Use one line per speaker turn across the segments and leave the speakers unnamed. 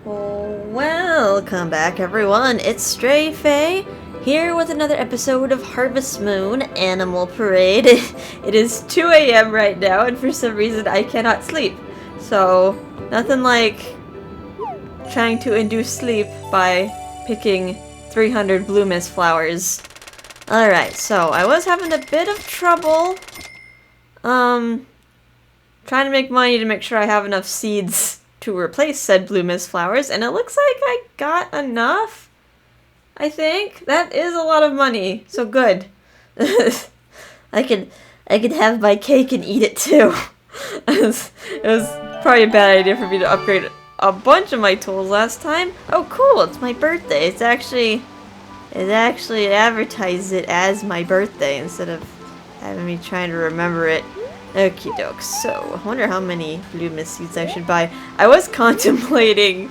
Welcome back, everyone. It's Stray Faye here with another episode of Harvest Moon Animal Parade. It is 2 a.m. right now, and for some reason I cannot sleep. So, nothing like trying to induce sleep by picking 300 blue mist flowers. Alright, so I was having a bit of trouble, trying to make money to make sure I have enough seeds to replace said blue mist flowers, and it looks like I got enough. I think that is a lot of money, so good. I could have my cake and eat it too. It was probably a bad idea for me to upgrade a bunch of my tools last time. Oh, cool! It's my birthday. It actually advertised it as my birthday instead of having me trying to remember it. Okie doke, so I wonder how many blue mist seeds I should buy. I was contemplating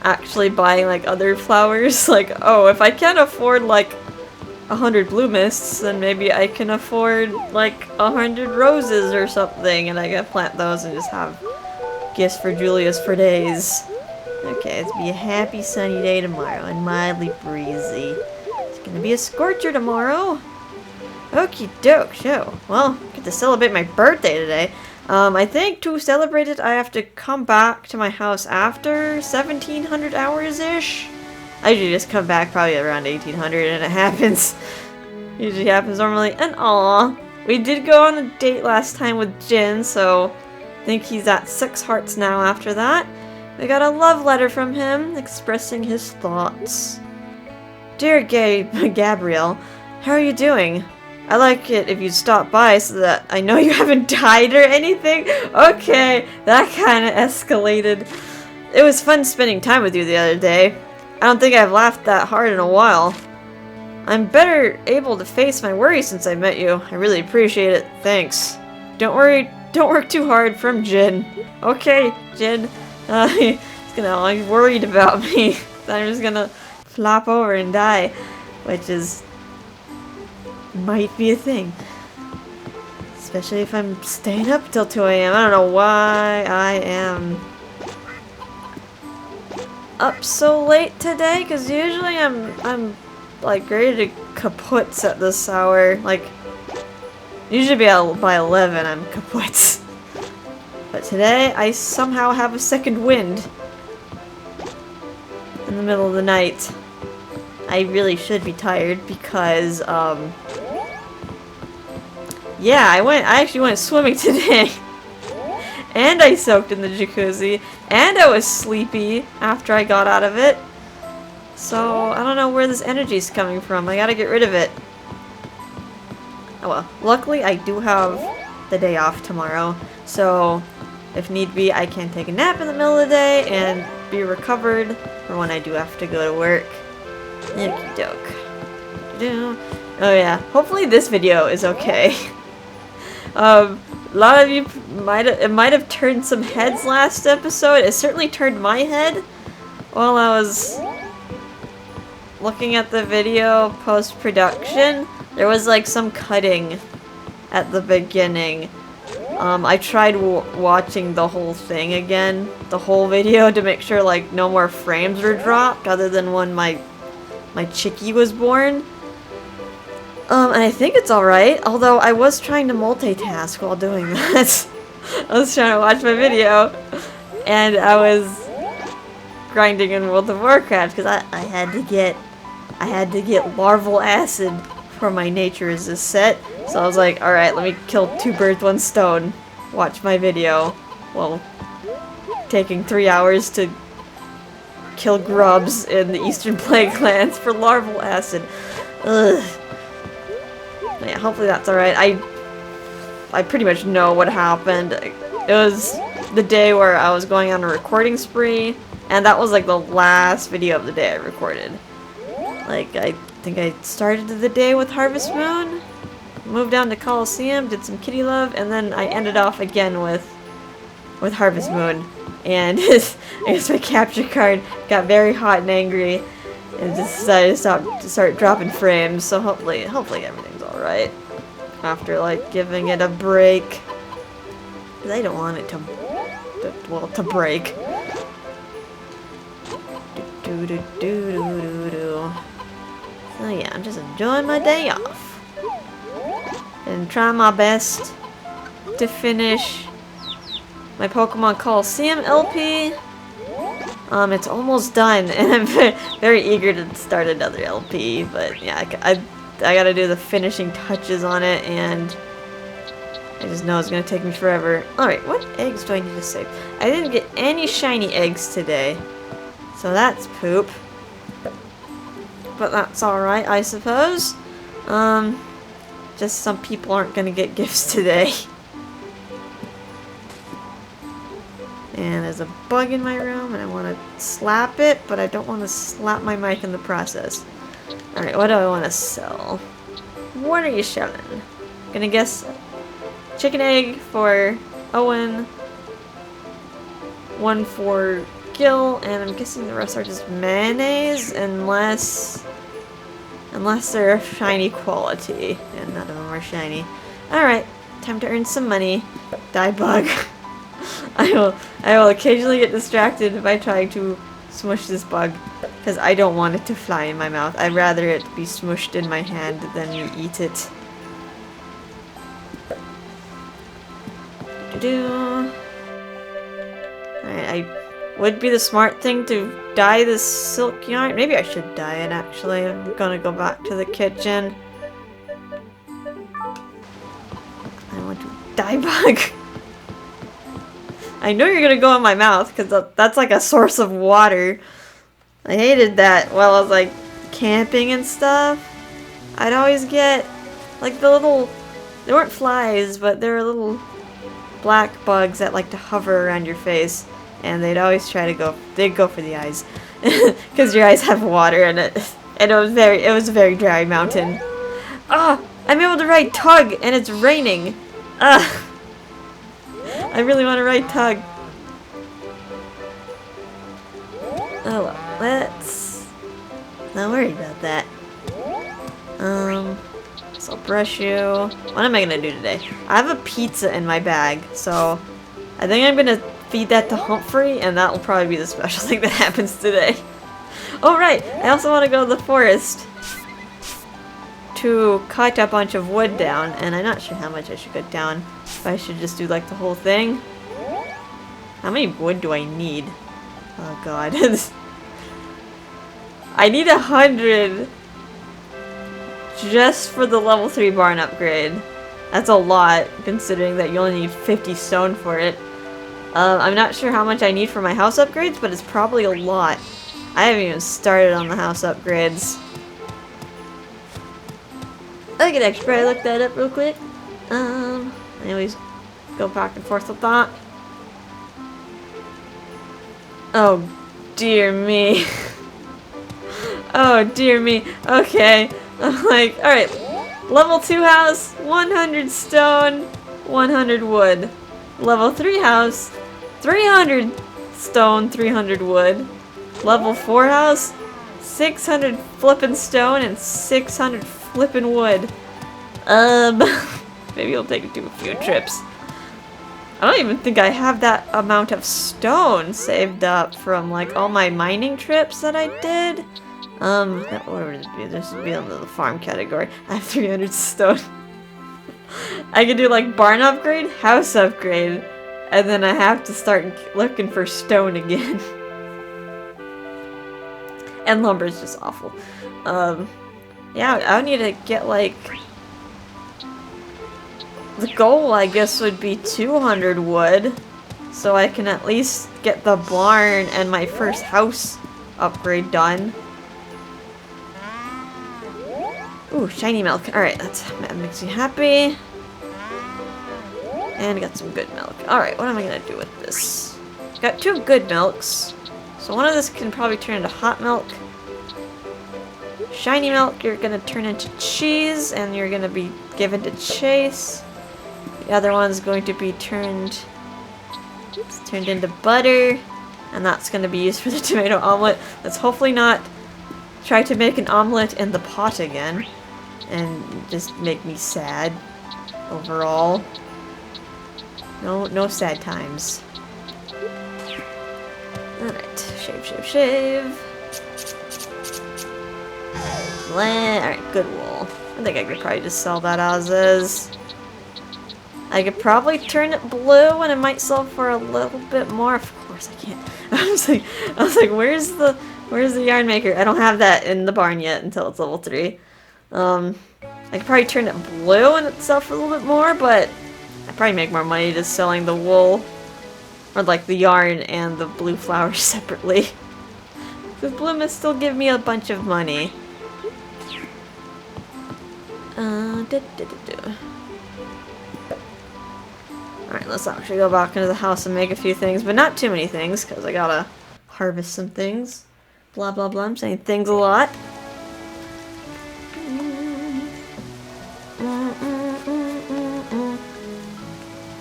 actually buying like other flowers, like, oh, if I can't afford like 100 blue mists, then maybe I can afford like 100 roses or something, and I can plant those and just have gifts for Julius for days. Okay, it's gonna be a happy sunny day tomorrow and mildly breezy. It's gonna be a scorcher tomorrow. Okie doke, so, well, get to celebrate my birthday today. I think to celebrate it, I have to come back to my house after 1700 hours-ish. I usually just come back probably around 1800 and it happens. Usually happens normally. And aw, we did go on a date last time with Jin, so I think he's at 6 hearts now after that. We got a love letter from him expressing his thoughts. Dear Gabrielle, how are you doing? I like it if you stop by so that I know you haven't died or anything. Okay, that kind of escalated. It was fun spending time with you the other day. I don't think I've laughed that hard in a while. I'm better able to face my worries since I met you. I really appreciate it. Thanks. Don't worry, don't work too hard, from Jin. Okay, Jin. He's he's worried about me. I'm just gonna flop over and die, which is might be a thing. Especially if I'm staying up till 2 a.m. I don't know why I am up so late today, because usually I'm like ready to kaput at this hour. Like, usually by 11 I'm kaput. But today I somehow have a second wind in the middle of the night. I really should be tired because yeah, I actually went swimming today. And I soaked in the jacuzzi, and I was sleepy after I got out of it. So, I don't know where this energy is coming from. I gotta get rid of it. Oh well, luckily I do have the day off tomorrow, so if need be, I can take a nap in the middle of the day and be recovered for when I do have to go to work. Okie doke. Oh yeah, hopefully this video is okay. A lot of you might have turned some heads last episode. It certainly turned my head while I was looking at the video post-production. There was like some cutting at the beginning. I tried watching the whole thing again, the whole video, to make sure like no more frames were dropped other than when my chickie was born. And I think it's alright, although I was trying to multitask while doing that. I was trying to watch my video, and I was grinding in World of Warcraft, because I had to get larval acid for my nature resist set. So I was like, alright, let me kill 2 birds, 1 stone. Watch my video. Well, taking 3 hours to kill grubs in the Eastern Plague Lands for larval acid. Ugh. Yeah, hopefully that's alright. I pretty much know what happened. It was the day where I was going on a recording spree, and that was like the last video of the day I recorded. Like, I think I started the day with Harvest Moon, moved down to Coliseum, did some kitty love, and then I ended off again with Harvest Moon. And I guess my capture card got very hot and angry, and just decided to start dropping frames. So hopefully everything's alright after like giving it a break. 'Cause I don't want it to break. do do do do do do. So yeah, I'm just enjoying my day off. And trying my best to finish my Pokemon Coliseum LP. It's almost done, and I'm very eager to start another LP, but yeah, I gotta do the finishing touches on it, and I just know it's gonna take me forever. Alright, what eggs do I need to save? I didn't get any shiny eggs today, so that's poop. But that's alright, I suppose. Just some people aren't gonna get gifts today. And there's a bug in my room, and I want to slap it, but I don't want to slap my mic in the process. Alright, what do I want to sell? What are you selling? Gonna guess chicken egg for Owen, one for Gil, and I'm guessing the rest are just mayonnaise, unless they're of shiny quality, and none of them are shiny. Alright, time to earn some money. Die bug. I will occasionally get distracted by trying to smush this bug, because I don't want it to fly in my mouth. I'd rather it be smushed in my hand than me eat it. Alright, would be the smart thing to dye this silk yarn. Maybe I should dye it, actually. I'm gonna go back to the kitchen. I want to dye bug. I know you're gonna go in my mouth, because that's like a source of water. I hated that while I was like camping and stuff. I'd always get like the little, they weren't flies, but they were little black bugs that like to hover around your face, and they'd always try to they'd go for the eyes, because your eyes have water in it, and it was a very dry mountain. Ah, I'm able to ride Tug, and it's raining. I really want to ride Tug. Oh well, let's not worry about that. So I'll brush you. What am I gonna do today? I have a pizza in my bag, so I think I'm gonna feed that to Humphrey, and that will probably be the special thing that happens today. Oh right, I also want to go to the forest to cut a bunch of wood down, and I'm not sure how much I should cut down. If I should just do like the whole thing. How many wood do I need? Oh god. I need 100 just for the level 3 barn upgrade. That's a lot, considering that you only need 50 stone for it. I'm not sure how much I need for my house upgrades, but it's probably a lot. I haven't even started on the house upgrades. I could actually probably look that up real quick. Anyways, go back and forth with that. Oh, dear me. Oh, dear me. Okay. I'm like, alright. Level 2 house, 100 stone, 100 wood. Level 3 house, 300 stone, 300 wood. Level 4 house, 600 flippin' stone and 600 flippin' wood. Maybe it'll take it to a few trips. I don't even think I have that amount of stone saved up from like all my mining trips that I did. What would it be? This would be under the farm category. I have 300 stone. I could do like barn upgrade, house upgrade, and then I have to start looking for stone again. And lumber is just awful. Yeah, I would need to get like... The goal, I guess, would be 200 wood, so I can at least get the barn and my first house upgrade done. Ooh, shiny milk. Alright, that makes me happy. And got some good milk. Alright, what am I gonna do with this? Got 2 good milks, so one of this can probably turn into hot milk. Shiny milk, you're gonna turn into cheese, and you're gonna be given to Chase. The other one's going to be turned into butter, and that's going to be used for the tomato omelet. Let's hopefully not try to make an omelet in the pot again, and just make me sad overall. No sad times. Alright, shave. Alright, good wool. I think I could probably just sell that as is. I could probably turn it blue and it might sell for a little bit more. Of course I can't. I was like, where's the yarn maker? I don't have that in the barn yet until it's level 3. I could probably turn it blue and it sell for a little bit more, but I'd probably make more money just selling the wool. Or like the yarn and the blue flowers separately. Because blue must still give me a bunch of money. Alright, let's actually go back into the house and make a few things, but not too many things, because I gotta harvest some things. Blah blah blah, I'm saying things a lot.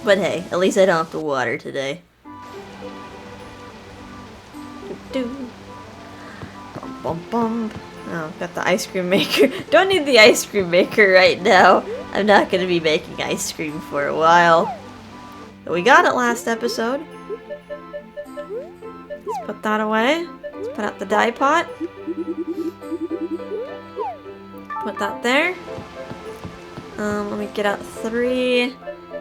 But hey, at least I don't have to water today. Bum bum bum. Oh, got the ice cream maker. Don't need the ice cream maker right now. I'm not gonna be making ice cream for a while. But we got it last episode. Let's put that away. Let's put out the dye pot. Put that there. Let me get out 3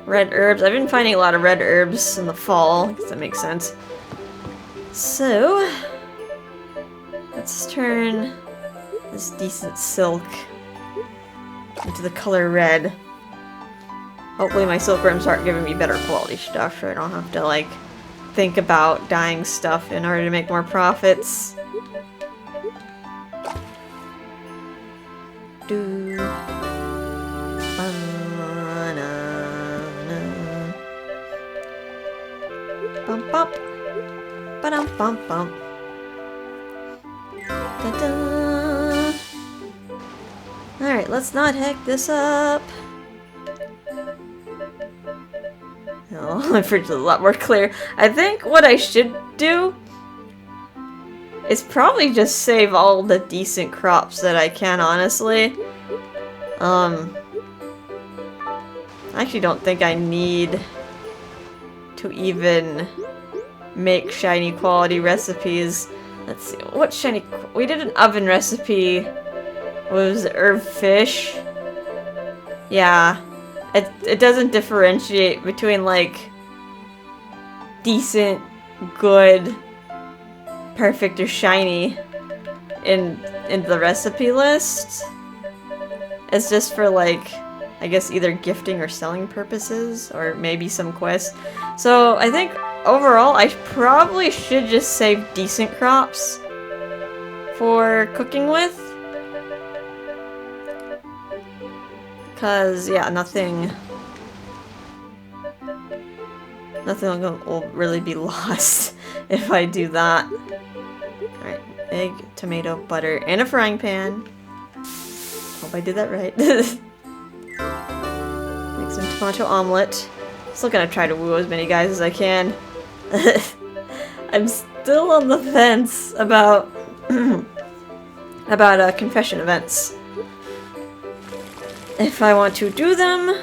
red herbs. I've been finding a lot of red herbs in the fall. I guess that makes sense. So, let's turn this decent silk into the color red. Hopefully my silkworms start giving me better quality stuff so I don't have to like think about dyeing stuff in order to make more profits. Bump bump. Ba-dum bump bump. Da-da. Alright, let's not heck this up. Oh, my fridge is a lot more clear. I think what I should do is probably just save all the decent crops that I can, honestly. I actually don't think I need to even make shiny quality recipes. Let's see, what shiny... We did an oven recipe. Was herb fish? Yeah. It doesn't differentiate between, like, decent, good, perfect, or shiny in the recipe list. It's just for, like, I guess either gifting or selling purposes, or maybe some quests. So, I think, overall, I probably should just save decent crops for cooking with. Because, yeah, nothing will really be lost if I do that. Alright, egg, tomato, butter, and a frying pan. Hope I did that right. Make some tomato omelet. Still gonna try to woo as many guys as I can. I'm still on the fence about confession events. If I want to do them,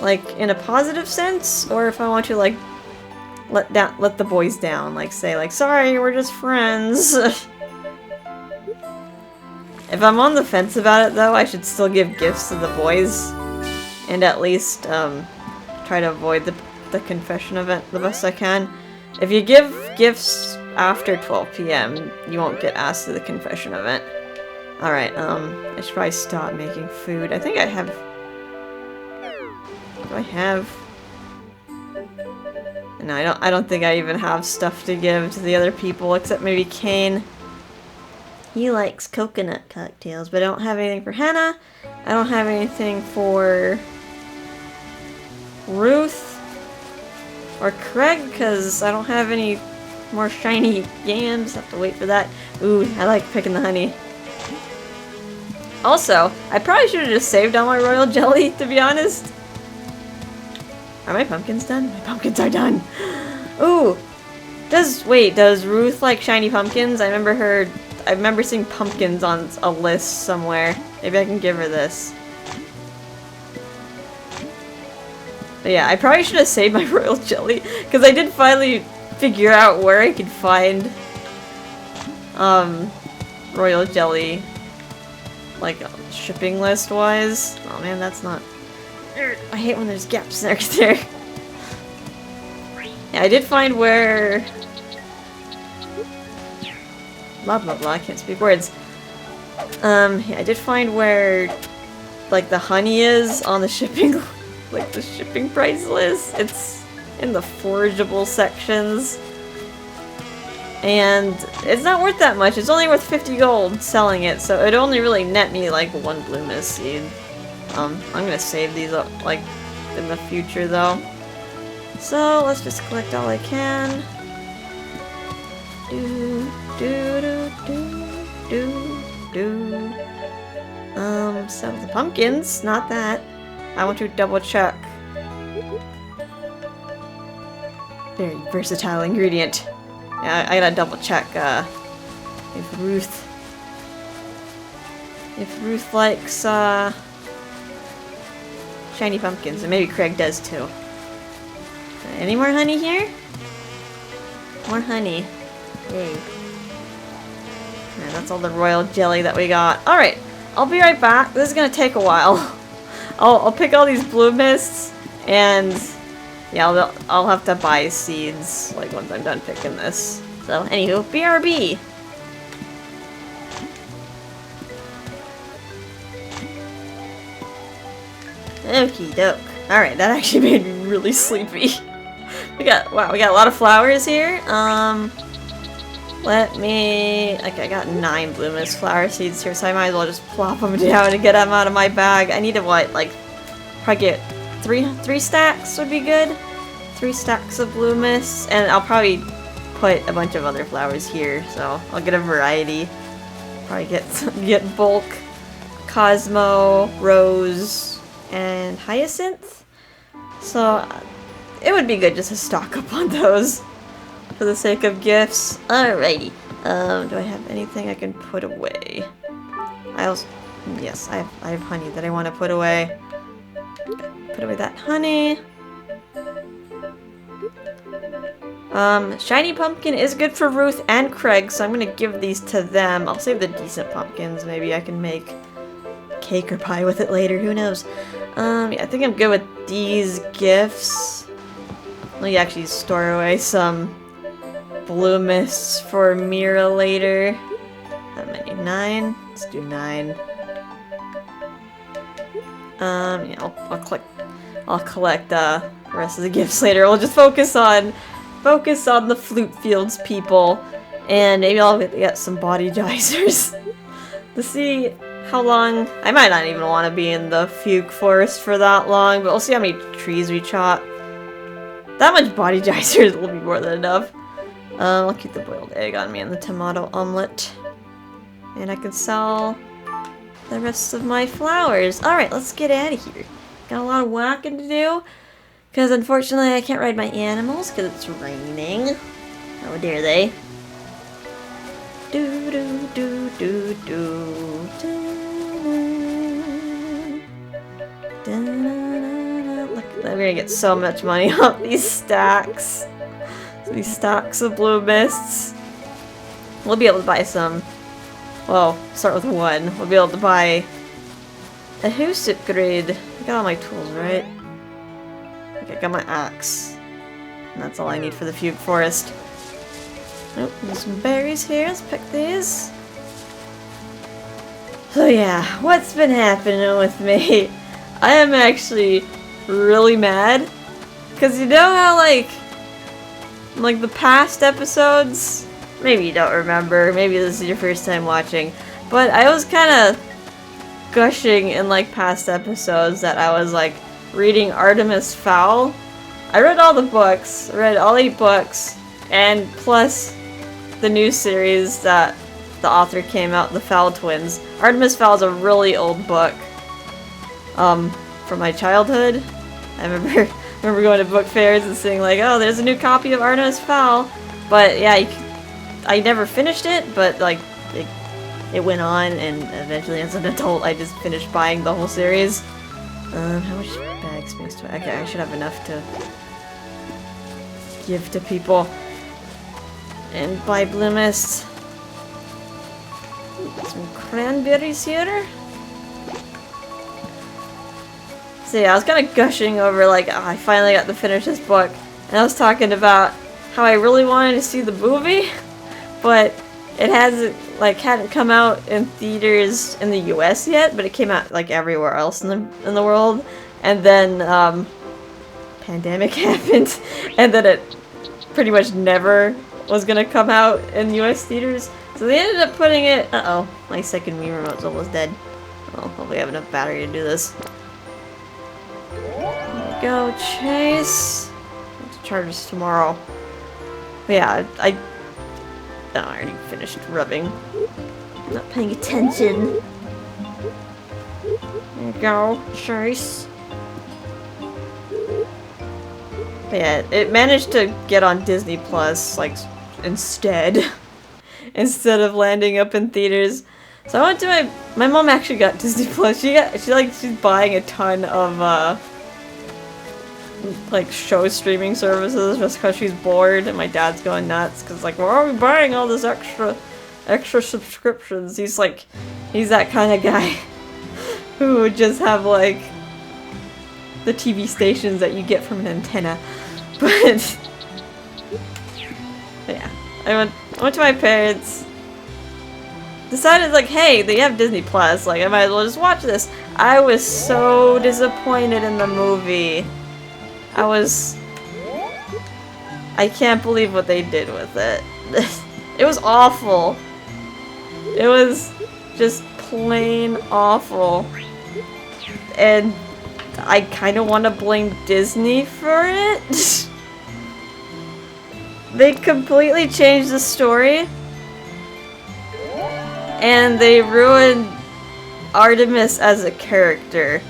like, in a positive sense, or if I want to, like, let the boys down, like, say, like, sorry, we're just friends. If I'm on the fence about it, though, I should still give gifts to the boys, and at least, try to avoid the confession event the best I can. If you give gifts after 12 PM, you won't get asked to the confession event. Alright, I should probably stop making food. I think I have... Do I have... No, I don't think I even have stuff to give to the other people, except maybe Kane. He likes coconut cocktails, but I don't have anything for Hannah. I don't have anything for Ruth or Craig, because I don't have any more shiny yams. Have to wait for that. Ooh, I like picking the honey. Also, I probably should have just saved all my royal jelly, to be honest. Are my pumpkins done? My pumpkins are done! Ooh! Does Ruth like shiny pumpkins? I remember seeing pumpkins on a list somewhere. Maybe I can give her this. But yeah, I probably should have saved my royal jelly, because I did finally figure out where I could find, royal jelly, like shipping list wise. Oh man, that's not. I hate when there's gaps right there. Yeah, I did find where. Blah blah blah. I can't speak words. Yeah, I did find where, like, the honey is on the shipping, like the shipping price list. It's in the forageable sections. And it's not worth that much. It's only worth 50 gold selling it, so it only really net me like 1 blue mist seed. I'm gonna save these up like in the future though. So let's just collect all I can. Sell the pumpkins, not that. I want to double check. Very versatile ingredient. Yeah, I gotta double check if Ruth likes shiny pumpkins, and maybe Craig does too. Any more honey here? More honey. Yay. And that's all the royal jelly that we got. Alright, I'll be right back. This is gonna take a while. I'll pick all these blue mists, and yeah, I'll have to buy seeds like once I'm done picking this. So, anywho, BRB! Okie doke. Alright, that actually made me really sleepy. we got a lot of flowers here. Let me... Okay, I got 9 blue mist flower seeds here, so I might as well just plop them down and get them out of my bag. I need to, what, like, probably get 3 stacks would be good? 3 stacks of blue mists, and I'll probably put a bunch of other flowers here, so I'll get a variety. Probably get bulk, Cosmo, Rose, and Hyacinth. So it would be good just to stock up on those for the sake of gifts. Alrighty. Do I have anything I can put away? Yes, I have honey that I want to put away. Put away that honey. Shiny pumpkin is good for Ruth and Craig, so I'm gonna give these to them. I'll save the decent pumpkins. Maybe I can make cake or pie with it later. Who knows? Yeah, I think I'm good with these gifts. Let me actually store away some blue mists for Mira later. How many? 9? Let's do 9. Yeah, I'll collect the rest of the gifts later. We'll just focus on the flute fields people, and maybe I'll get some body geysers to see how long. I might not even want to be in the fugue forest for that long, but we'll see how many trees we chop. That much body geysers will be more than enough. I'll keep the boiled egg on me and the tomato omelet, and I can sell the rest of my flowers. Alright, let's get out of here. Got a lot of walking to do, because unfortunately I can't ride my animals because it's raining. How dare they? Do do do do do do. Look, I'm gonna get so much money off these stacks. These stacks of blue mists. We'll be able to buy some. Well, start with 1. We'll be able to buy a house upgrade. I got all my tools, right? Okay, I got my axe. And that's all I need for the fugue forest. Oh, there's some berries here. Let's pick these. So yeah, what's been happening with me? I am actually really mad. Because you know how, like the past episodes, maybe you don't remember, maybe this is your first time watching, but I was kind of gushing in like past episodes that I was like reading Artemis Fowl. I read all the books, I read all 8 books, and plus the new series that the author came out, the Fowl Twins. Artemis Fowl is a really old book from my childhood. I remember going to book fairs and seeing like, oh, there's a new copy of Artemis Fowl. But yeah, I never finished it, but like it went on, and eventually as an adult I just finished buying the whole series. How much bag space do I... Okay, I should have enough to give to people. And buy blue mist. Some cranberries here. So yeah, I was kind of gushing over like, oh, I finally got to finish this book. And I was talking about how I really wanted to see the movie, but it hasn't, like, hadn't come out in theaters in the US yet, but it came out like everywhere else in the world. And then pandemic happened, and then it pretty much never was gonna come out in US theaters. So they ended up putting it. Uh-oh, my second Wii remote's almost dead. Well, hopefully I have enough battery to do this. There we go, Chase. I have to charge this tomorrow. But yeah, I already finished rubbing. I'm not paying attention. There you go, Chase. But yeah, it managed to get on Disney Plus, like, instead. Instead of landing up in theaters. So I went to my mom actually got Disney Plus. She's buying a ton of like show streaming services just because she's bored, and my dad's going nuts because like, why are we buying all this extra subscriptions? He's that kind of guy who would just have like the TV stations that you get from an antenna. But yeah, I went to my parents, decided like, hey, they have Disney Plus, like I might as well just watch this. I was so disappointed in the movie. I can't believe what they did with it. It was awful. It was just plain awful. And I kind of want to blame Disney for it. They completely changed the story. And they ruined Artemis as a character.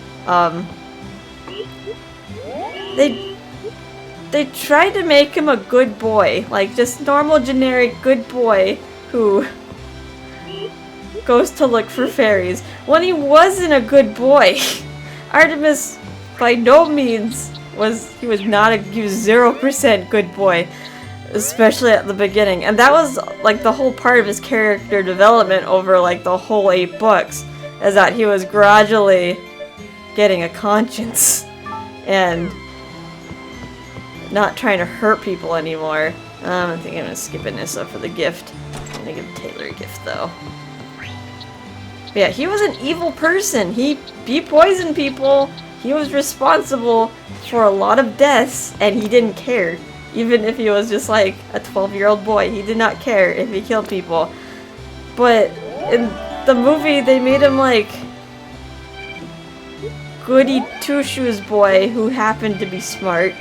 They tried to make him a good boy, like just normal generic good boy who goes to look for fairies, when he wasn't a good boy. Artemis by no means was 0% good boy, especially at the beginning. And that was like the whole part of his character development over like the whole 8 books, is that he was gradually getting a conscience and not trying to hurt people anymore. I think I'm gonna skip Anissa for the gift. I'm gonna give Taylor a gift though. But yeah, he was an evil person. He poisoned people. He was responsible for a lot of deaths, and he didn't care. Even if he was just like a 12-year-old boy, he did not care if he killed people. But in the movie, they made him like goody two-shoes boy who happened to be smart.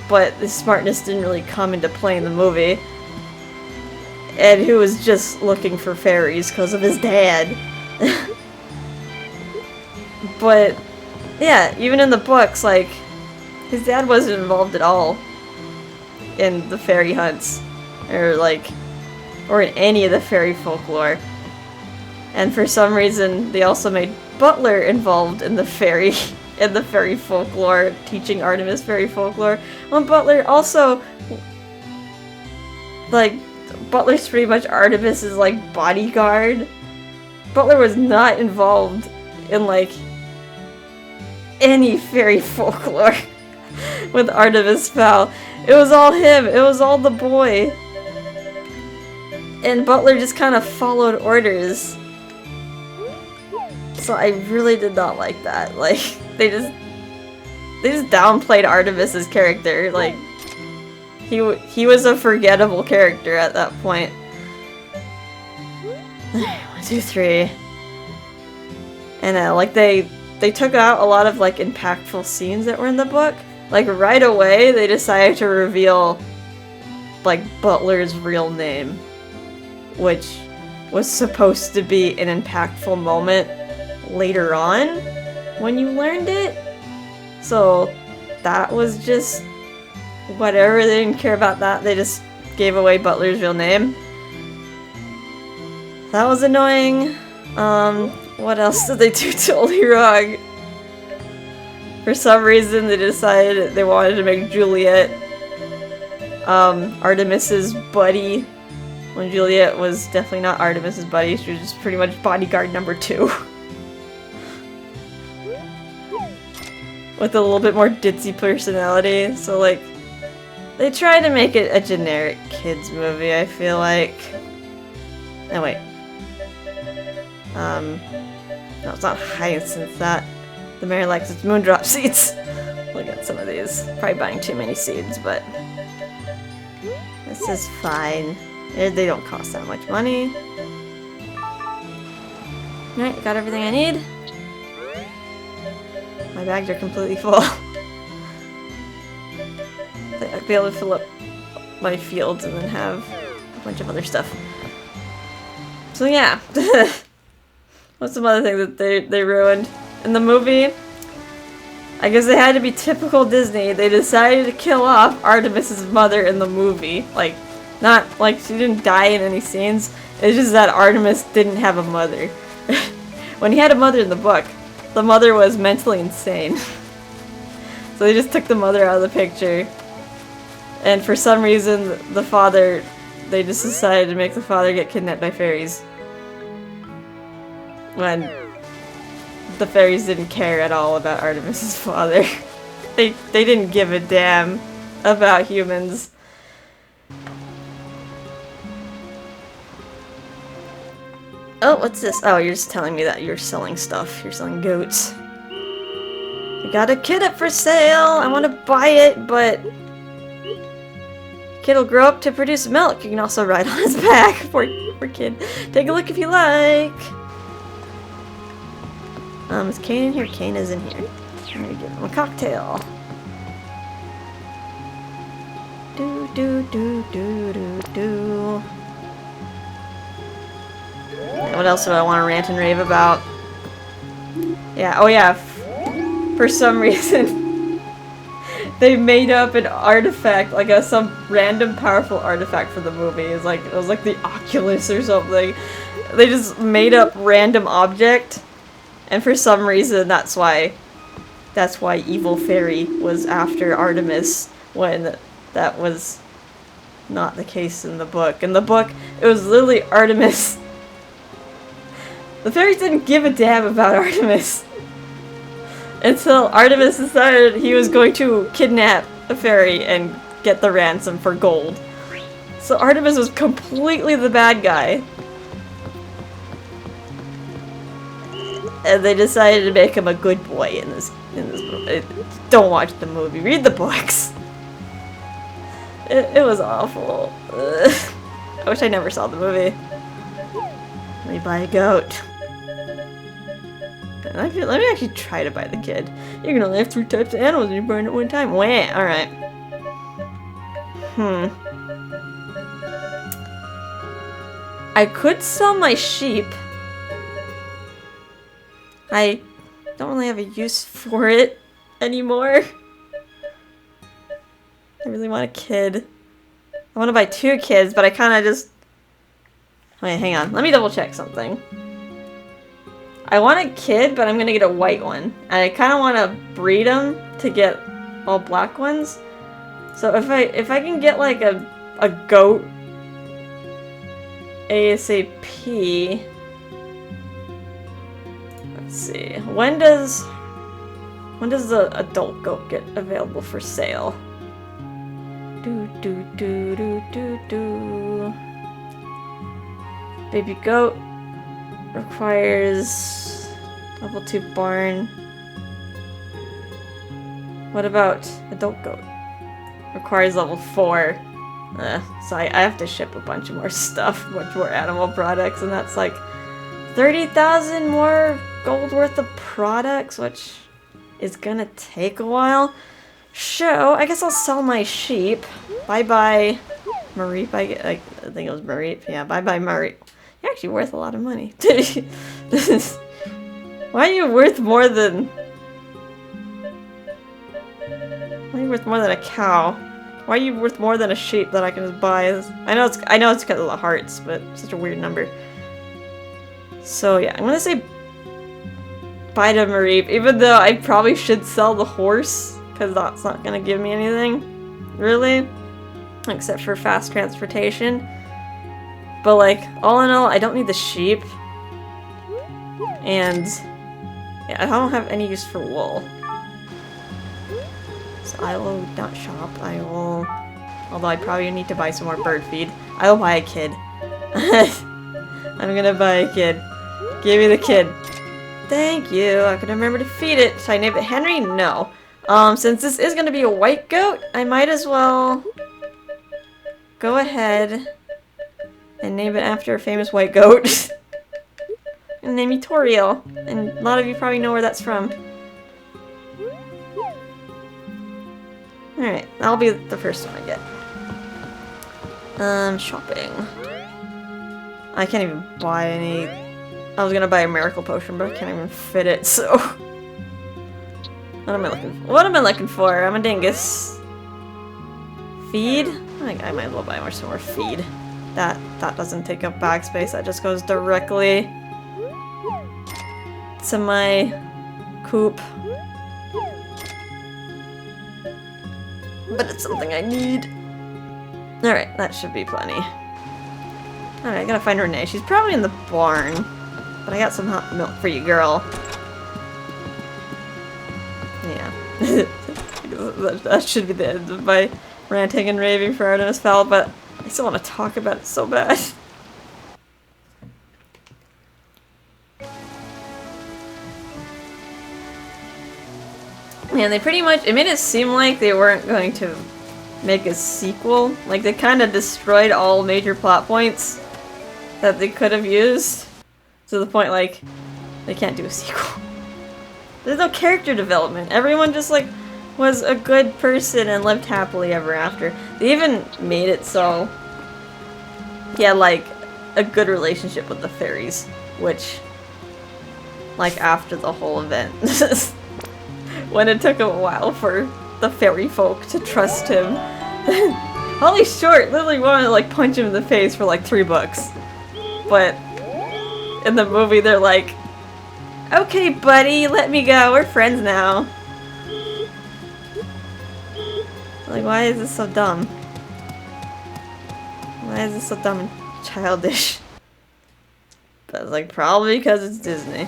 But the smartness didn't really come into play in the movie. And who was just looking for fairies because of his dad. But, yeah, even in the books, like, his dad wasn't involved at all in the fairy hunts. Or in any of the fairy folklore. And for some reason, they also made Butler involved in the fairy folklore, teaching Artemis fairy folklore. When Butler also, like, Butler's pretty much Artemis's, like, bodyguard. Butler was not involved in, like, any fairy folklore with Artemis Fowl. It was all him. It was all the boy. And Butler just kind of followed orders. So I really did not like that. Like, they just downplayed Artemis's character. Like, he was a forgettable character at that point. 1, 2, 3. And like they took out a lot of like impactful scenes that were in the book. Like right away they decided to reveal like Butler's real name, which was supposed to be an impactful moment later on when you learned it. So that was just whatever. They didn't care about that. They just gave away Butler's real name. That was annoying. What else did they do totally wrong? For some reason they decided they wanted to make Juliet Artemis's buddy when Juliet was definitely not Artemis's buddy. She was just pretty much bodyguard number 2. With a little bit more ditzy personality, so like, they try to make it a generic kids movie, I feel like. Oh wait. No, it's not Hyacinth, that. The Mary likes its moondrop seeds. Look at some of these. Probably buying too many seeds, but this is fine. They don't cost that much money. Alright, got everything I need. My bags are completely full. I'd be able to fill up my fields and then have a bunch of other stuff. So yeah. What's some other thing that they ruined? In the movie, I guess they had to be typical Disney. They decided to kill off Artemis's mother in the movie. Like, not like she didn't die in any scenes. It's just that Artemis didn't have a mother. When he had a mother in the book, the mother was mentally insane. So they just took the mother out of the picture. And for some reason, the father, they just decided to make the father get kidnapped by fairies. When the fairies didn't care at all about Artemis's father. They didn't give a damn about humans. Oh, what's this? Oh, you're just telling me that you're selling stuff. You're selling goats. You got a kid up for sale. I want to buy it, but kid will grow up to produce milk. You can also ride on his back. Poor kid. Take a look if you like. Is Kane in here? Kane is in here. I'm gonna give him a cocktail. Do do do do do do. What else do I want to rant and rave about? Yeah, oh yeah. For some reason, they made up an artifact, like some random powerful artifact for the movie. It was like the Oculus or something. They just made up random object. And for some reason, that's why Evil Fairy was after Artemis, when that was not the case in the book. In the book, it was literally Artemis. The fairies didn't give a damn about Artemis until Artemis decided he was going to kidnap a fairy and get the ransom for gold. So Artemis was completely the bad guy. And they decided to make him a good boy in this movie. Don't watch the movie. Read the books. It was awful. I wish I never saw the movie. Let me buy a goat. Let me actually try to buy the kid. You can only have 3 types of animals and you burn at one time. Wah! Alright. I could sell my sheep. I don't really have a use for it anymore. I really want a kid. I want to buy 2 kids, but I kind of just... Wait, hang on. Let me double check something. I want a kid, but I'm going to get a white one. And I kind of want to breed them to get all black ones. So if I can get like a goat ASAP... Let's see. When does the adult goat get available for sale? Do do do do do do. Baby goat requires level 2 barn. What about adult goat? Requires level 4. So I have to ship a bunch of more stuff, a bunch more animal products, and that's like 30,000 more gold worth of products, which is gonna take a while. So I guess I'll sell my sheep. Bye bye, Marie. I think it was Marie. Yeah, bye bye, Marie. You're actually worth a lot of money. Why are you worth more than? Why are you worth more than a cow? Why are you worth more than a sheep that I can just buy? I know it's because of the hearts, but it's such a weird number. So yeah, I'm gonna say bye to Marie, even though I probably should sell the horse, because that's not gonna give me anything, really, except for fast transportation. But like, all in all, I don't need the sheep. And yeah, I don't have any use for wool. So I will not shop. I will, although I probably need to buy some more bird feed. I will buy a kid. I'm gonna buy a kid. Give me the kid. Thank you. I can remember to feed it. Should I name it Henry? No. Since this is gonna be a white goat, I might as well go ahead and name it after a famous white goat. And name it Toriel. And a lot of you probably know where that's from. Alright, that'll be the first one I get. Shopping. I can't even buy any. I was gonna buy a miracle potion, but I can't even fit it, so. What am I looking for? What am I looking for? I'm a dingus. Feed? I think I might as well buy some more feed. That doesn't take up bag space, that just goes directly to my coop. But it's something I need. Alright, that should be plenty. Alright, I gotta find Renee. She's probably in the barn. But I got some hot milk for you, girl. Yeah. that should be the end of my ranting and raving for Artemis Fowl, but I still want to talk about it so bad. Man, they pretty much, it made it seem like they weren't going to make a sequel. Like, they kind of destroyed all major plot points that they could have used. To the point, like, they can't do a sequel. There's no character development. Everyone just, like, was a good person and lived happily ever after. They even made it so he had, like, a good relationship with the fairies. Which, like, after the whole event. When it took a while for the fairy folk to trust him. Holly Short literally wanted to, like, punch him in the face for, like, 3 books. But in the movie, they're like, okay, buddy, let me go. We're friends now. Like, why is this so dumb? Why is this so dumb and childish? But it's like, probably because it's Disney.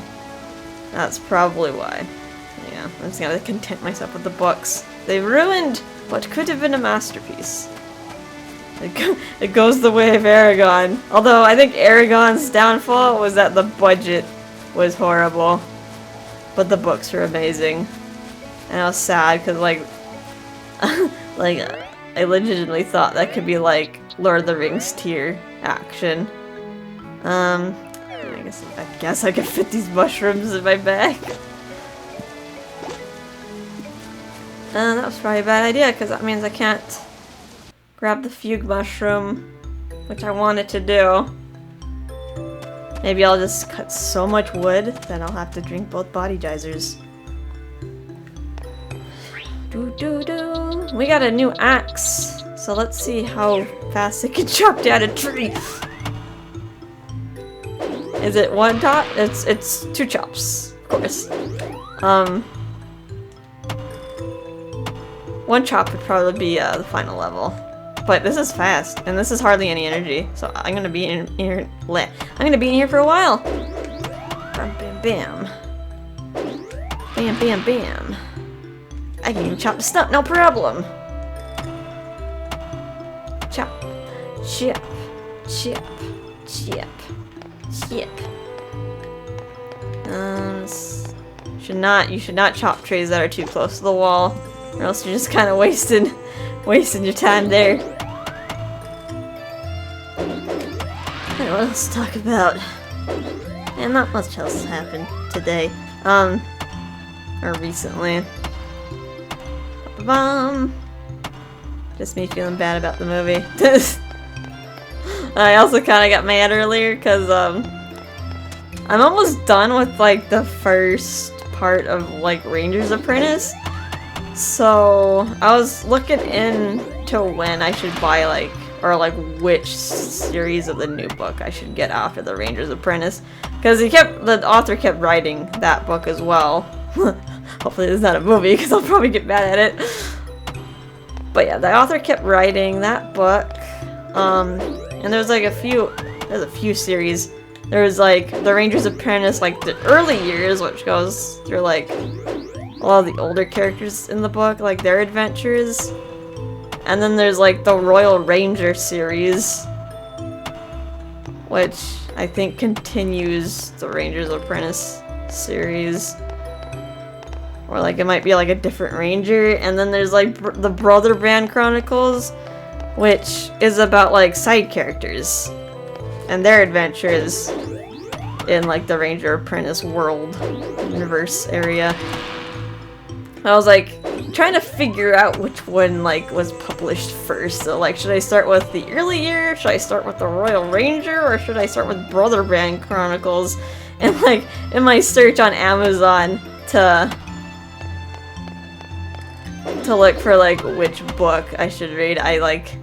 That's probably why. Yeah, I'm just gonna content myself with the books. They ruined what could have been a masterpiece. It goes the way of Aragon. Although I think Aragon's downfall was that the budget was horrible. But the books were amazing. And I was sad because like I legitimately thought that could be like Lord of the Rings tier action. I guess I could fit these mushrooms in my bag. That was probably a bad idea because that means I can't grab the fugue mushroom, which I wanted to do. Maybe I'll just cut so much wood that I'll have to drink both body geysers. We got a new axe, so let's see how fast it can chop down a tree. Is it 1 chop? It's 2 chops, of course. 1 chop would probably be the final level. But this is fast, and this is hardly any energy, so I'm gonna be in here. I'm gonna be in here for a while. Bam, bam, bam, bam, bam, bam. I can even chop the stump, no problem. Chop, chip, chip, chip, chip. You should not chop trees that are too close to the wall, or else you're just kind of wasting your time there. I don't know what else to talk about. And not much else has happened today. Or recently. Just me feeling bad about the movie. I also kind of got mad earlier because I'm almost done with like the first part of like Ranger's Apprentice. So I was looking into when I should buy like, or like which series of the new book I should get after the Ranger's Apprentice, because the author kept writing that book as well. Hopefully it's not a movie because I'll probably get mad at it. But yeah, the author kept writing that book, and there's like a few there's a few series. There was like the Ranger's Apprentice, like the early years, which goes through like a lot of the older characters in the book, like their adventures. And then there's like the Royal Ranger series, which I think continues the Ranger's Apprentice series. Or like it might be like a different ranger. And then there's like the Brother Band Chronicles, which is about like side characters and their adventures in like the Ranger Apprentice world universe area. I was like trying to figure out which one like was published first. So like, should I start with the early year? Should I start with the Royal Ranger? Or should I start with Brother Band Chronicles? And like in my search on Amazon to look for like which book I should read, I like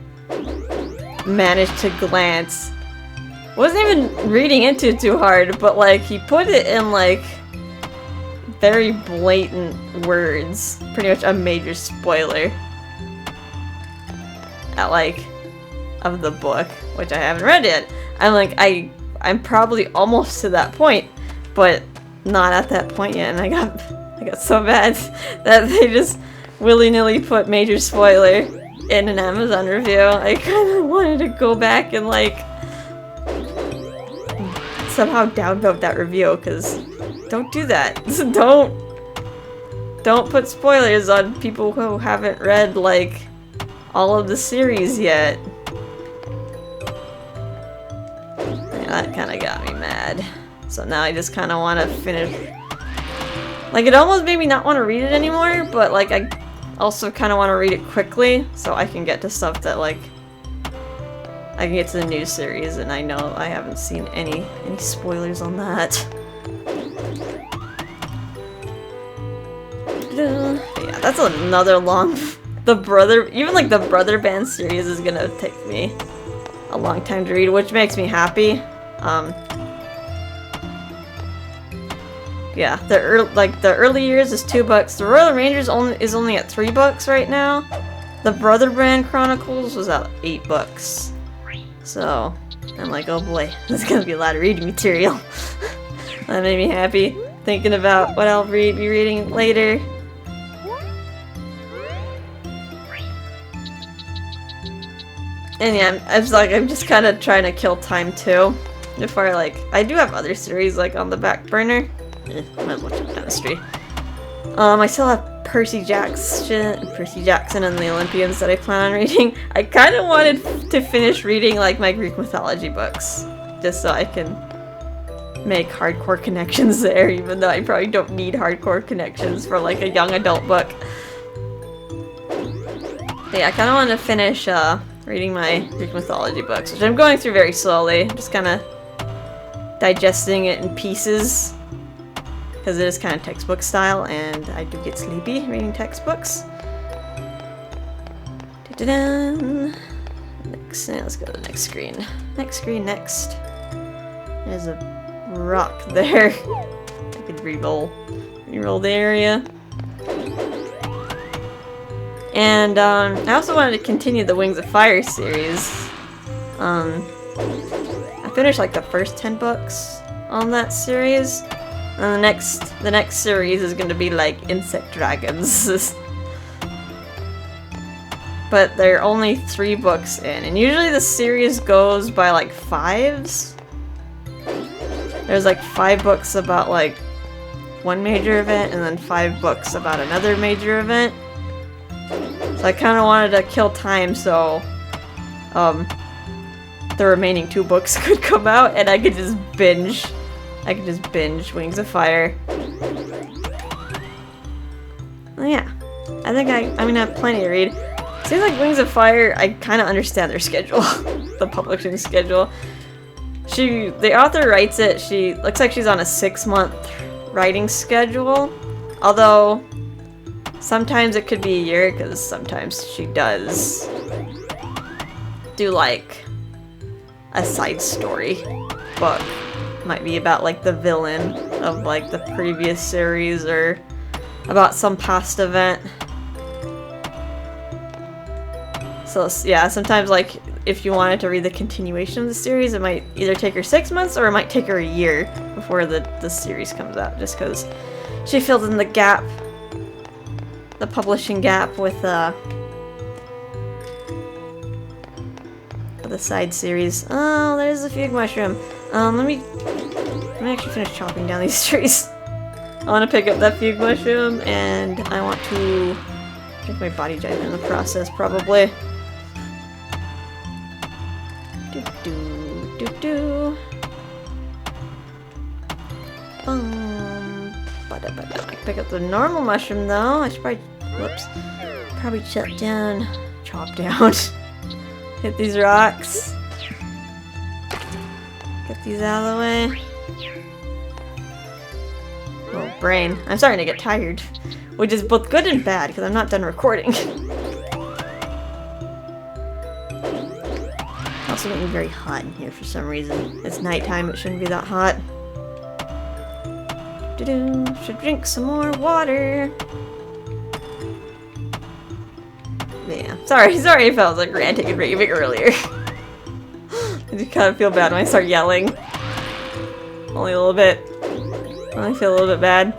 managed to glance. Wasn't even reading into it too hard, but like he put it in like very blatant words, pretty much a major spoiler at like of the book, which I haven't read yet. I'm like I'm probably almost to that point, but not at that point yet, and I got so bad that they just willy-nilly put major spoiler in an Amazon review. I kind of wanted to go back and like somehow downvote that review, because don't do that. Don't put spoilers on people who haven't read like all of the series yet. Yeah, that kind of got me mad. So now I just kind of want to finish. Like, it almost made me not want to read it anymore, but like I also kind of want to read it quickly so I can get to stuff that like I can get to the new series, and I know I haven't seen any spoilers on that. Yeah, that's another long. Even like the Brother Band series is gonna take me a long time to read, which makes me happy. Yeah, the early years is $2. The Royal Rangers is only at $3 right now. The Brother Band Chronicles was at $8. So I'm like, oh boy, this is gonna be a lot of reading material. That made me happy, thinking about what I'll be reading later. And yeah, I'm just kind of trying to kill time too. Before I do have other series like on the back burner. Might as well check chemistry. I still have Percy Jackson and the Olympians that I plan on reading. I kind of wanted to finish reading like my Greek mythology books, just so I can make hardcore connections there, even though I probably don't need hardcore connections for like a young adult book. But yeah, I kind of want to finish reading my Greek mythology books, which I'm going through very slowly, just kind of digesting it in pieces. Because it is kind of textbook style, and I do get sleepy reading textbooks. Next, let's go to the next screen. Next. There's a rock there. I could re-roll the area. And I also wanted to continue the Wings of Fire series. I finished like the first 10 books on that series. And the next series is going to be like insect dragons. But there are only 3 books in, and usually the series goes by like 5s. There's like 5 books about like one major event, and then 5 books about another major event. So I kind of wanted to kill time so the remaining 2 books could come out, and I could just binge. Wings of Fire. Well, yeah, I think I'm gonna have plenty to read. Seems like Wings of Fire, I kind of understand their schedule, the publishing schedule. The author writes it. She looks like she's on a 6-month writing schedule, although sometimes it could be a year, because sometimes she does do like a side story book. Might be about like the villain of like the previous series, or about some past event. So yeah, sometimes like if you wanted to read the continuation of the series, it might either take her 6 months or it might take her a year before the series comes out, just because she filled in the gap, the publishing gap with the side series. Oh, there's a fig mushroom. Let me actually finish chopping down these trees. I want to pick up that fig mushroom, and I want to drink my body jive in the process, probably. Do. I can pick up the normal mushroom though. I should probably chop down, hit these rocks, get these out of the way. Oh, brain. I'm starting to get tired, which is both good and bad because I'm not done recording. Also getting very hot in here for some reason. It's nighttime, it shouldn't be that hot. Should drink some more water. Yeah, sorry if I was like ranting and raving earlier. I just kind of feel bad when I start yelling. Only a little bit. I feel a little bit bad.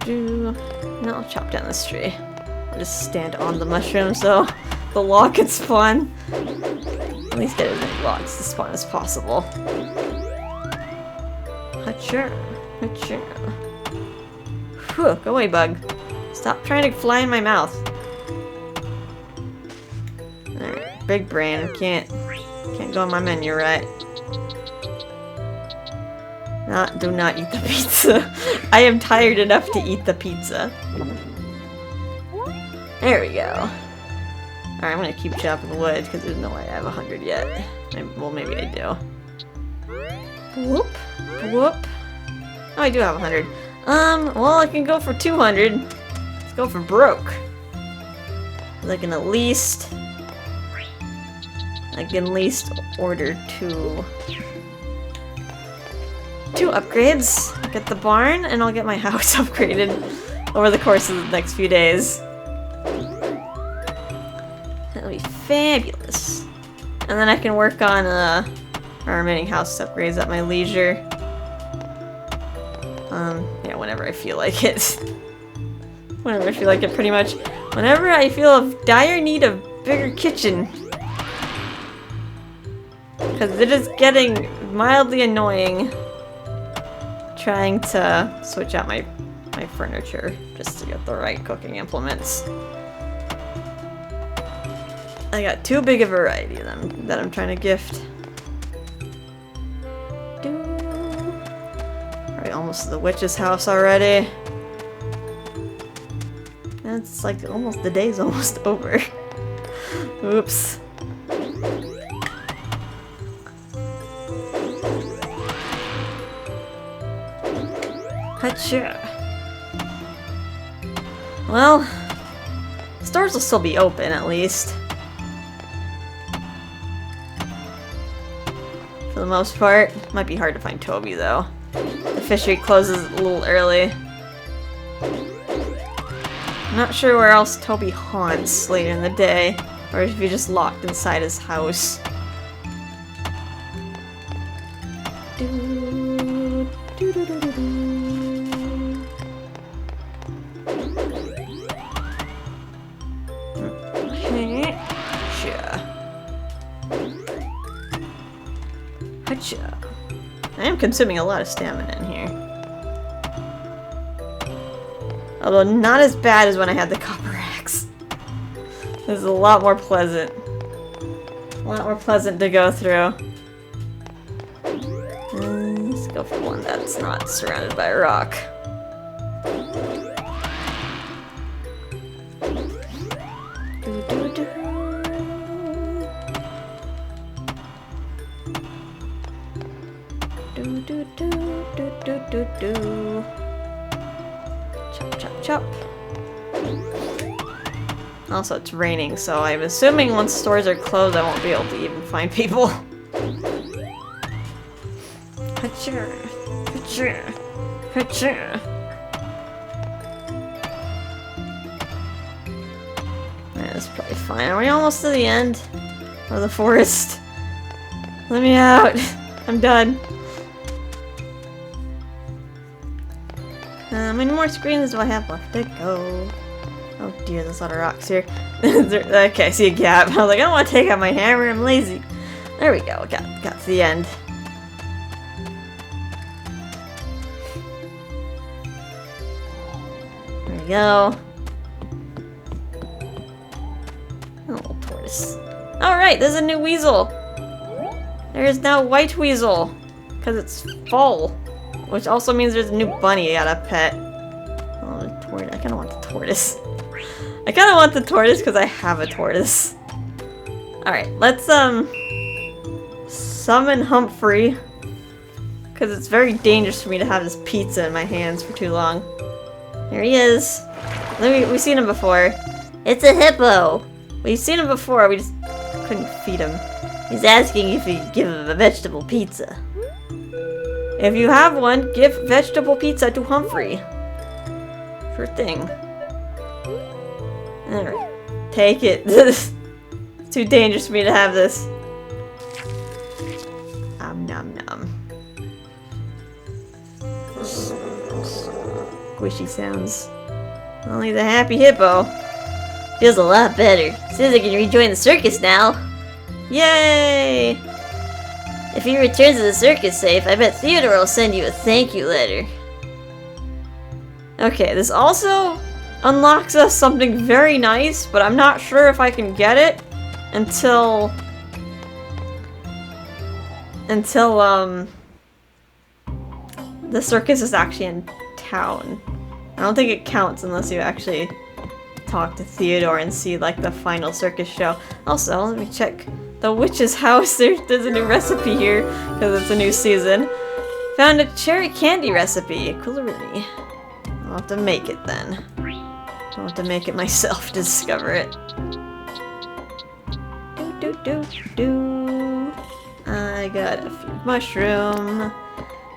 No, I'll chop down this tree. I'll just stand on the mushroom so the log can spawn. At least get as many logs to spawn as possible. Hacha. Whew, go away, bug. Stop trying to fly in my mouth. Alright, big brain. Can't go on my menu, right? Do not eat the pizza. I am tired enough to eat the pizza. There we go. Alright, I'm gonna keep chopping wood because there's no way I have 100 yet. Well, maybe I do. Whoop. Oh, I do have 100. Well, I can go for 200. Let's go for broke. I can at least order two upgrades. I'll get the barn and I'll get my house upgraded over the course of the next few days. That'll be fabulous. And then I can work on our remaining house upgrades at my leisure. Yeah, whenever I feel like it. Whenever I feel like it, pretty much. Whenever I feel of dire need of bigger kitchen. Because it is getting mildly annoying trying to switch out my furniture just to get the right cooking implements. I got too big a variety of them that I'm trying to gift. Alright, almost to the witch's house already. It's like almost, the day's almost over. Oops. Hacha. Well, stores will still be open at least. For the most part. Might be hard to find Toby though. The fishery closes a little early. I'm not sure where else Toby haunts later in the day, or if he's just locked inside his house. I am consuming a lot of stamina in here. Although not as bad as when I had the copper axe. This is a lot more pleasant. A lot more pleasant to go through. Let's go for one that's not surrounded by a rock. Chop. Also, it's raining, so I'm assuming once stores are closed, I won't be able to even find people. Hacha. Alright, that's probably fine. Are we almost to the end of the forest? Let me out. I'm done. How many more screens do I have left to go? Oh dear, there's a lot of rocks here. Okay, I see a gap. I was like, I don't want to take out my hammer, I'm lazy. There we go, got to the end. There we go. A little tortoise. Alright, there's a new weasel. There is now white weasel. Because it's fall. Which also means there's a new bunny I got a pet. Oh, the tortoise. I kind of want the tortoise. I kind of want the tortoise because I have a tortoise. Alright, let's summon Humphrey. Because it's very dangerous for me to have this pizza in my hands for too long. There he is. We've seen him before. It's a hippo. We've seen him before, we just couldn't feed him. He's asking if you give him a vegetable pizza. If you have one, give vegetable pizza to Humphrey. Sure thing. Alright. Take it. It's too dangerous for me to have this. Nom nom. Squishy sounds. Only the happy hippo. Feels a lot better. Says I can rejoin the circus now. Yay! If he returns to the circus safe, I bet Theodore will send you a thank you letter. Okay, this also unlocks us something very nice, but I'm not sure if I can get it until the circus is actually in town. I don't think it counts unless you actually talk to Theodore and see like the final circus show. Also, let me check the witch's house. There's a new recipe here because it's a new season. Found a cherry candy recipe. Coolity. I'll have to make it then. I'll have to make it myself to discover it. Do. I got a few mushroom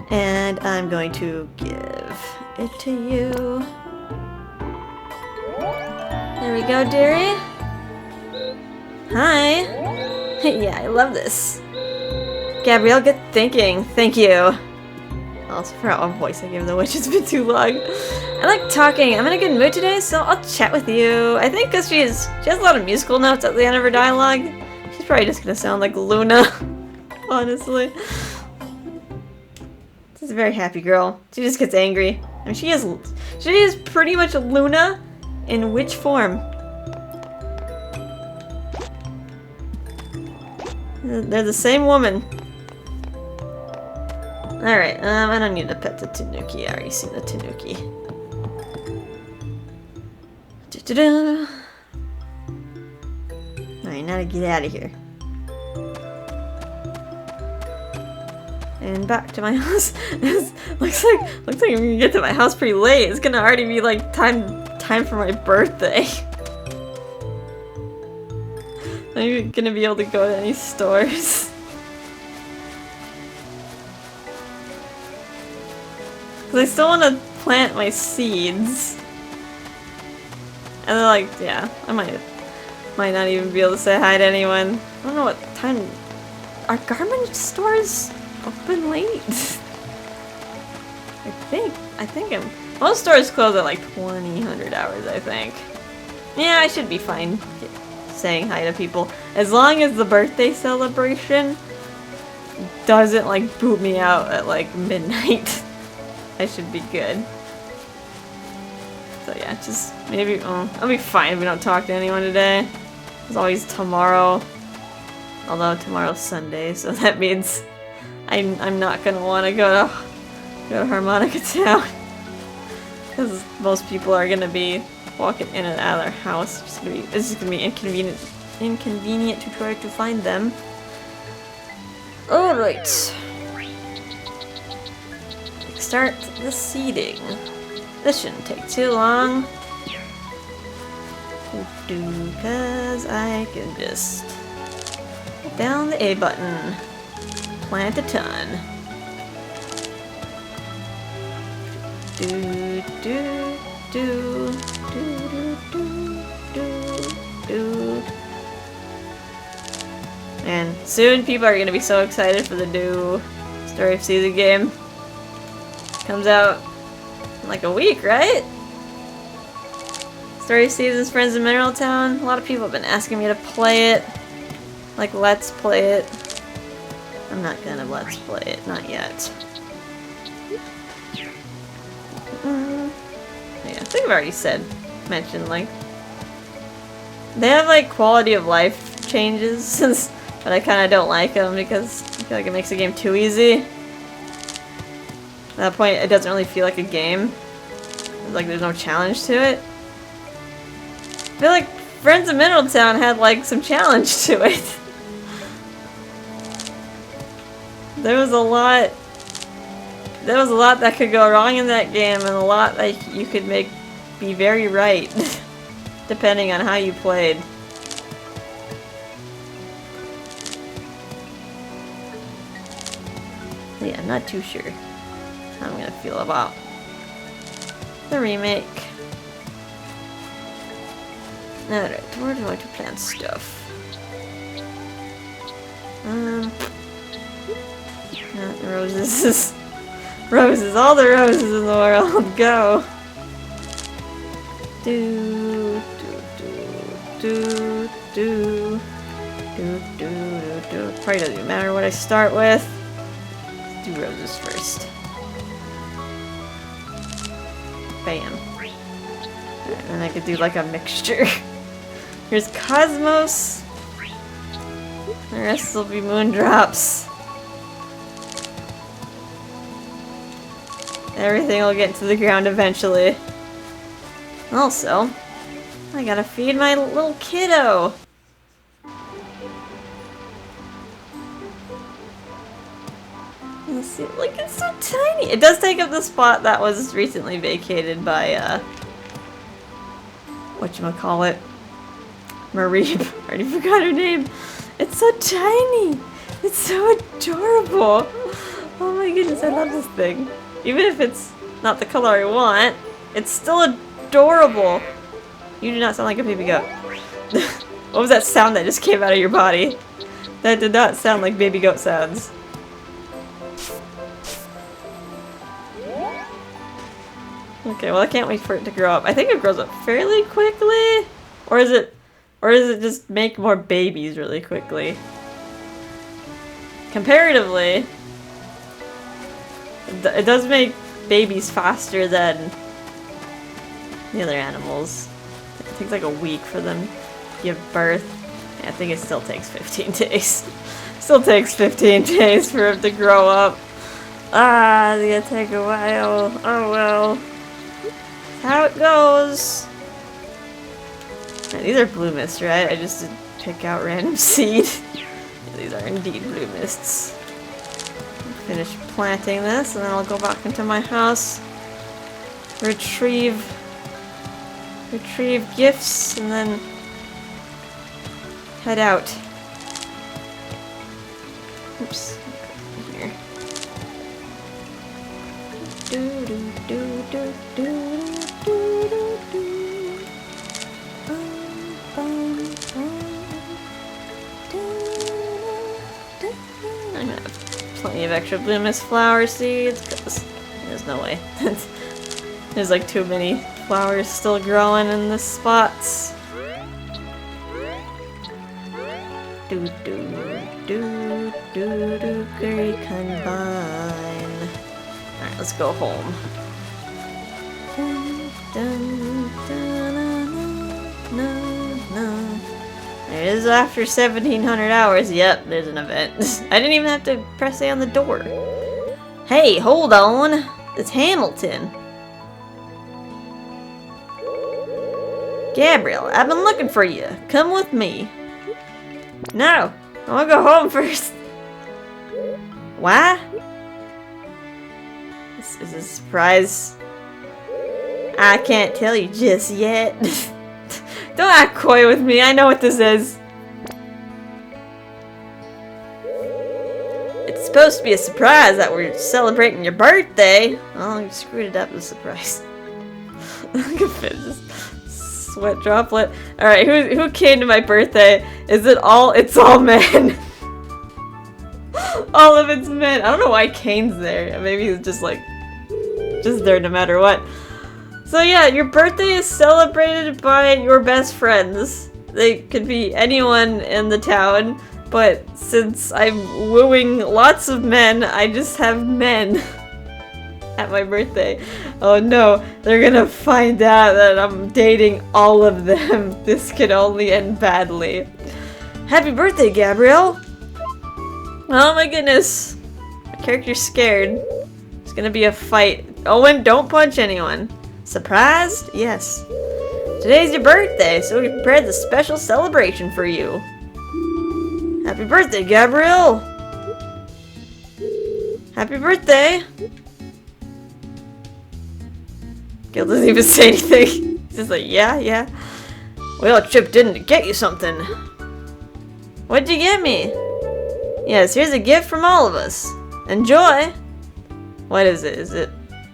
and I'm going to give it to you. There we go, dearie. Hi. Yeah, I love this. Gabrielle, good thinking. Thank you. I also forgot what voice I gave the witch. It's been too long. I like talking. I'm in a good mood today, so I'll chat with you. I think because she has a lot of musical notes at the end of her dialogue. She's probably just gonna sound like Luna. Honestly. She's a very happy girl. She just gets angry. I mean, she is pretty much Luna in witch form. They're the same woman. Alright, I don't need to pet the tanuki. I already seen the tanuki. Alright, now to get out of here. And back to my house. looks like I'm gonna get to my house pretty late. It's gonna already be like time for my birthday. I'm not gonna be able to go to any stores. Cause I still want to plant my seeds. And then like, yeah, I might not even be able to say hi to anyone. I don't know what time. Are garment stores open late? I think most stores close at like 100 hours, I think. Yeah, I should be fine saying hi to people. As long as the birthday celebration doesn't like boot me out at like midnight, I should be good. So yeah, just maybe, I'll be fine if we don't talk to anyone today. There's always tomorrow. Although tomorrow's Sunday, so that means I'm not gonna want to go to Harmonica Town. Because most people are gonna be walking in and out of their house. It's just gonna be inconvenient to try to find them. Alright. Start the seeding. This shouldn't take too long. Because I can just hit down the A button. Plant a ton. do. And soon people are gonna be so excited for the new Story of Season game. Comes out in like a week, right? Story of Seasons, Friends in Mineral Town. A lot of people have been asking me to play it. Like, let's play it. I'm not gonna let's play it, not yet. Yeah, I think I've already mentioned, like, they have, like, quality of life changes, but I kind of don't like them because I feel like it makes the game too easy. At that point, it doesn't really feel like a game. Like, there's no challenge to it. I feel like Friends of Mineral Town had, like, some challenge to it. There was a lot that could go wrong in that game, and a lot that you could be very right, depending on how you played. Yeah, I'm not too sure how I'm gonna feel about the remake. Alright, where do I do plant stuff? Not roses. Roses, all the roses in the world, go! Do probably doesn't even matter what I start with. Let's do roses first. Bam. And then I could do like a mixture. Here's Cosmos. The rest will be moondrops. Everything will get into the ground eventually. Also, I gotta feed my little kiddo. Let's see, like, it's so tiny. It does take up the spot that was recently vacated by, whatchamacallit? Marie. I already forgot her name. It's so tiny. It's so adorable. Oh my goodness, I love this thing. Even if it's not the color I want, it's still adorable. You do not sound like a baby goat. What was that sound that just came out of your body? That did not sound like baby goat sounds. Okay, well I can't wait for it to grow up. I think it grows up fairly quickly. Or is it just make more babies really quickly? Comparatively, it does make babies faster than the other animals. It takes like a week for them to give birth. Yeah, I think it still takes 15 days. Still takes 15 days for it to grow up. Ah, it's gonna take a while. Oh well. That's how it goes. Right, these are blue mists, right? I just did pick out random seed. Yeah, these are indeed blue mists. Finish planting this, and then I'll go back into my house, retrieve gifts, and then head out. Oops. Here. Do do do do do do do. I'm gonna have plenty of extra blue mist flower seeds because there's no way. There's like too many flowers still growing in the spots. Do do do do do very combine. Alright, let's go home. It is after 1700 hours. Yep, there's an event. I didn't even have to press A on the door. Hey, hold on. It's Hamilton. Gabriel, I've been looking for you. Come with me. No, I want to go home first. Why? This is a surprise. I can't tell you just yet. Don't act coy with me, I know what this is. It's supposed to be a surprise that we're celebrating your birthday. Oh, you screwed it up with a surprise. Look at Finn just Sweat droplet. Alright, who came to my birthday? Is it all? It's all men. All of it's men. I don't know why Kane's there. Maybe he's just like, just there no matter what. So yeah, your birthday is celebrated by your best friends. They could be anyone in the town, but since I'm wooing lots of men, I just have men at my birthday. Oh no, they're gonna find out that I'm dating all of them. This could only end badly. Happy birthday, Gabrielle! Oh my goodness. My character's scared. It's gonna be a fight. Owen, don't punch anyone. Surprised? Yes. Today's your birthday, so we prepared the special celebration for you. Happy birthday, Gabrielle! Happy birthday! Gil doesn't even say anything. He's just like, yeah. We all chipped in to get you something. What'd you get me? Yes, here's a gift from all of us. Enjoy! What is it? Is it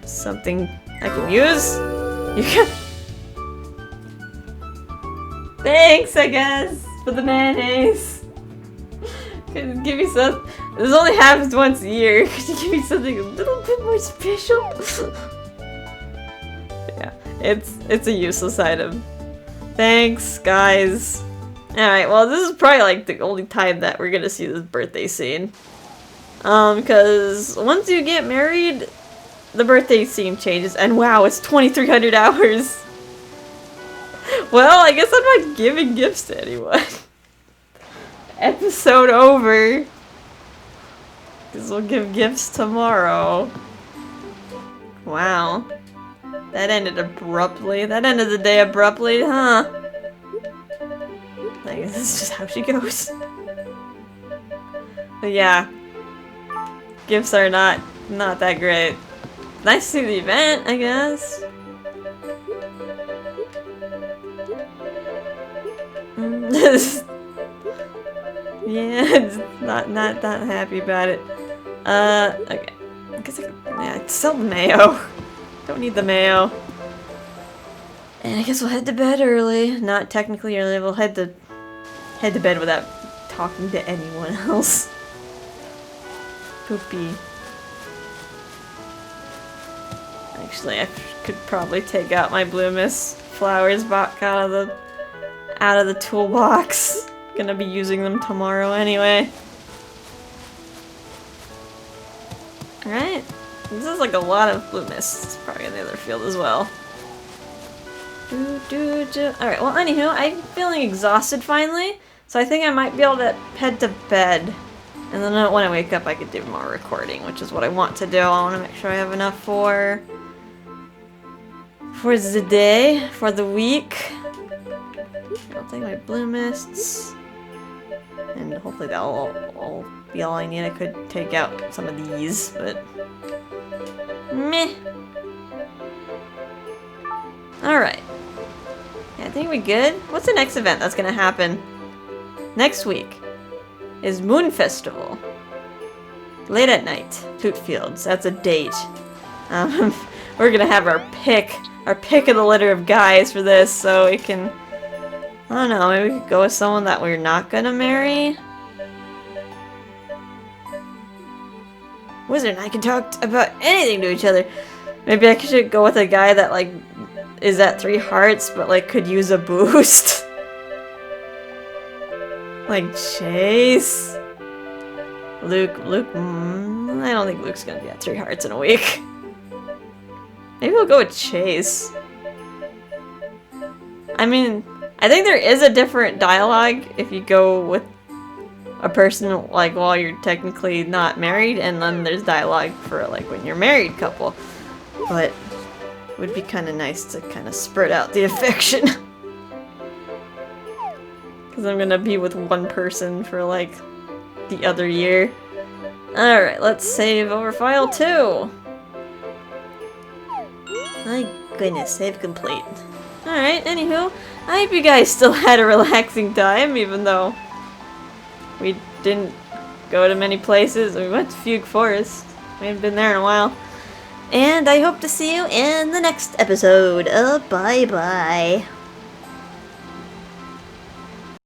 something I can use? You can... Thanks, I guess, for the mayonnaise. Could give me some... This only happens once a year. Could you give me something a little bit more special? Yeah, it's a useless item. Thanks, guys. Alright, well, this is probably like the only time that we're gonna see this birthday scene. Because once you get married, the birthday scene changes. And wow, it's 2,300 hours. Well, I guess I'm not giving gifts to anyone. Episode over. Because we'll give gifts tomorrow. Wow. That ended abruptly. That ended the day abruptly, huh? I guess this is just how she goes. But yeah. Gifts are not that great. Nice to see the event, I guess. Yeah, it's not happy about it. Okay. I guess I can sell the mayo. Don't need the mayo. And I guess we'll head to bed early. Not technically early, we'll head to bed without talking to anyone else. Poopy. Actually, I could probably take out my Blue Mist flowers back out of the toolbox. Gonna be using them tomorrow anyway. Alright. This is like a lot of Blue Mist. It's probably in the other field as well. Alright, well anywho, I'm feeling exhausted finally. So I think I might be able to head to bed. And then when I wake up I could do more recording, which is what I want to do. I want to make sure I have enough for the day, for the week. I'll take my Blue Mists. And hopefully that'll all be all I need. I could take out some of these, but... meh. Alright. Yeah, I think we're good. What's the next event that's gonna happen? Next week is Moon Festival. Late at night. Toot Fields. That's a date. We're gonna have our pick of the litter of guys for this, so we can... I don't know, maybe we could go with someone that we're not gonna marry? Wizard and I can talk about anything to each other. Maybe I should go with a guy that, like, is at 3 hearts, but, like, could use a boost. Like, Chase? Luke, I don't think Luke's gonna be at 3 hearts in a week. Maybe we'll go with Chase. I mean... I think there is a different dialogue if you go with a person, like, while you're technically not married, and then there's dialogue for, like, when you're a married couple. But it would be kind of nice to kind of spread out the affection. Because I'm gonna be with one person for, like, the other year. Alright, let's save over file 2. My goodness, save complete. Alright, anywho, I hope you guys still had a relaxing time, even though we didn't go to many places. We went to Fugue Forest. We haven't been there in a while. And I hope to see you in the next episode. Bye-bye.